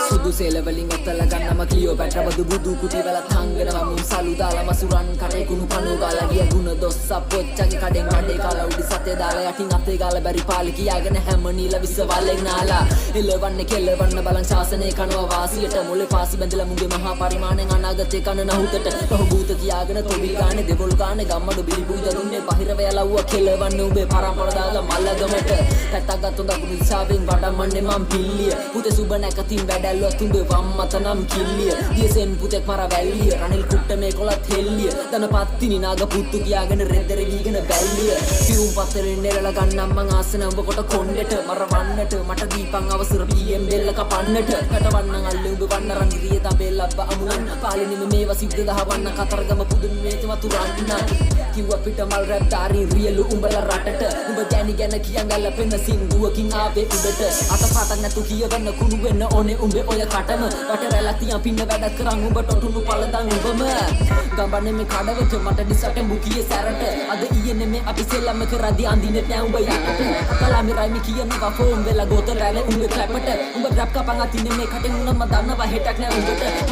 සුදු සෙලවලින් ඔත්තල ගන්නම ක්ලියෝපැට්‍රා බදු බුදු කුටි වල තංගනවා මුන් සලු දාලා මසුරන් කටේ කුණු කණු ගාලා ගිය ගුණ දොස්ස පොච්චගේ කඩෙන් කඩේ කාලා උඩි සතේ දාලා යටින් අතේ ගාලා බැරි පාලි කියාගෙන හැම නීල විස වලෙන් නාලා එළවන්නේ කෙලවන්න බලන් ශාසනය කනවා වාසියට මොලේ පාසි බැඳලා මුගේ මහා පරිමාණෙන් අනාගතේ කන නහුතට බහු භූත කියාගෙන තොවිල් ගානේ දෙවොල් ගානේ ගම්මඩු බිලි පූජ දුන්නේ බහිරව යලවුව කෙලවන්නේ උඹේ පරම්පර දාලා මල්ලගමට පැත්තක් ගත්තොත් දකුණු දිශාවෙන් වඩම්මන්නේ මම් පිල්ලිය පුතේ සුබ නැකතින් වැඩැල්ලුවත් උඹේ වම් මත නම් කිල්ලිය දියසෙන් පුතෙක් මර වැල්ලිය රනිල් කුට්ට මේ කොලත් හෙල්ලිය දනපත්තිනි නාග පුත්තු කියාගෙන රෙද්දර වීගෙන බැල්ලිය සිවුම් පතරෙන් නෙරලා ගන්නම් මං ආසන උඹ කොට කොණ්ඩෙට මරවන්නට මට දීපන් අවසර PM බෙල්ල කපන්නට කටවන්නම් අල්ලේ උඹ වන්න රන් ගිරිය තඹේ ලබ්බ අමුණන් පාලිනිම මේවා සිද්ධ දහවන්න කතරගම පුදුම මේක වතුරන්න කිව්ව පිට මල් රැප් දාරි රියලු උඹලා රටට උඹ ජැනි ගැන කියන් ගැලපෙන සින්දුවකින් ආවේ උඩට අතපතක් නැතු කියවන්න කුණු වෙන්න ඕනේ උඹේ ඔය කටම වටරැලක් තියන් පින්න වැඩ කරන් උඹ ටොටුණු පළදන් උඹම ගම්බන්නේ මේ කඩවත මට ඩිසට මුකියේ සැරට අද ඊයේ නෙමේ අපි සෙල්ලම කරද්දි අඳින්නෙත් නෑ උඹ යකට කලාමි රයිමි කියනවා ෆෝම් වෙලා ගොත රැලේ උඹ ක්ලැපට උඹ රැප් කපන් අතින්නේ මේ කටේ උනම දන්නවා හෙටක් නෑ උඹට